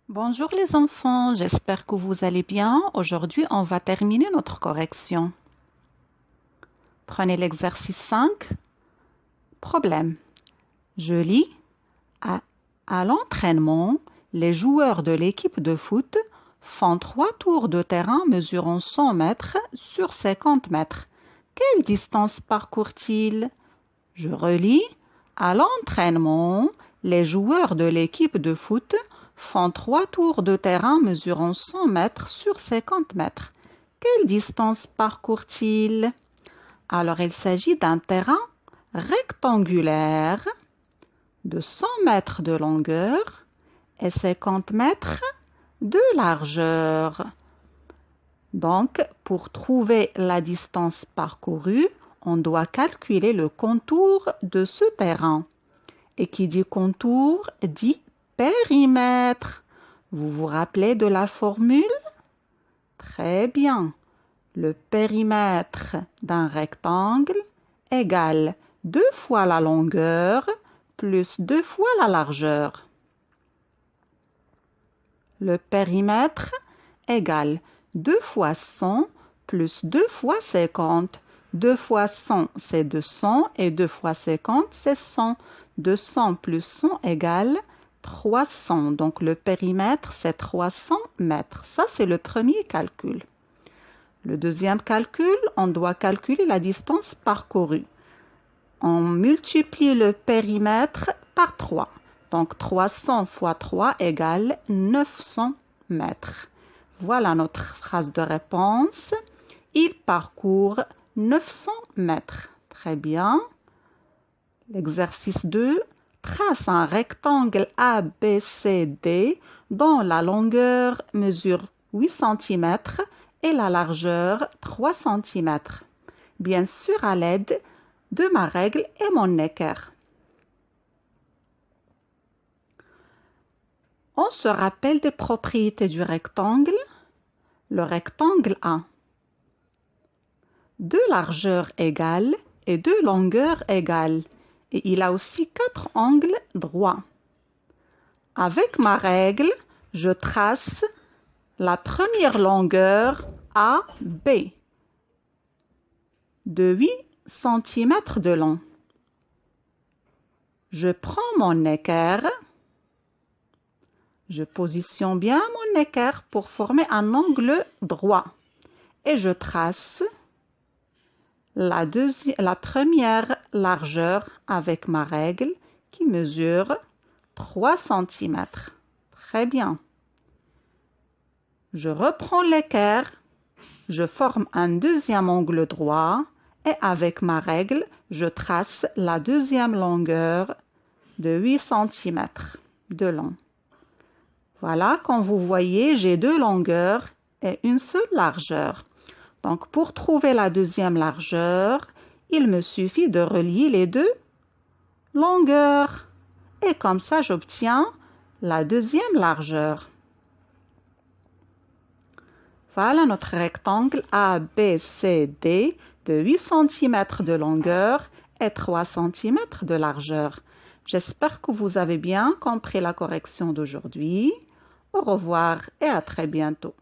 Bonjour les enfants, j'espère que vous allez bien. Aujourd'hui, on va terminer notre correction. Prenez l'exercice 5. Problème. Je lis. À l'entraînement, les joueurs de l'équipe de foot font 3 tours de terrain mesurant 100 mètres sur 50 mètres. Quelle distance parcourent-ils? Je relis. À l'entraînement, les joueurs de l'équipe de foot font 3 tours de terrain mesurant 100 mètres sur 50 mètres. Quelle distance parcourent-ils? Alors, il s'agit d'un terrain rectangulaire de 100 mètres de longueur et 50 mètres de largeur. Donc, pour trouver la distance parcourue, on doit calculer le contour de ce terrain. Et qui dit contour dit périmètre. Vous vous rappelez de la formule? Très bien. Le périmètre d'un rectangle égale 2 fois la longueur plus 2 fois la largeur. Le périmètre égale 2 fois 100 plus 2 fois 50. 2 fois 100, c'est 200 et 2 fois 50, c'est 100. 200 plus 100 égale 300. Donc, le périmètre, c'est 300 mètres. Ça, c'est le premier calcul. Le deuxième calcul, on doit calculer la distance parcourue. On multiplie le périmètre par 3. Donc, 300 fois 3 égale 900 mètres. Voilà notre phrase de réponse. Il parcourt 900 mètres. Très bien. L'exercice 2. Trace un rectangle ABCD dont la longueur mesure 8 cm et la largeur 3 cm. Bien sûr à l'aide de ma règle et mon équerre. On se rappelle des propriétés du rectangle. Le rectangle a 2 largeurs égales et 2 longueurs égales. Et il a aussi 4 angles droits. Avec ma règle, je trace la première longueur AB de 8 cm de long. Je prends mon équerre, je positionne bien mon équerre pour former un angle droit et je trace la première largeur avec ma règle qui mesure 3 cm. Très bien. Je reprends l'équerre, je forme un deuxième angle droit et avec ma règle, je trace la deuxième longueur de 8 cm de long. Voilà, comme vous voyez, j'ai 2 longueurs et une seule largeur. Donc, pour trouver la deuxième largeur, il me suffit de relier les 2 longueurs. Et comme ça, j'obtiens la deuxième largeur. Voilà notre rectangle ABCD de 8 cm de longueur et 3 cm de largeur. J'espère que vous avez bien compris la correction d'aujourd'hui. Au revoir et à très bientôt.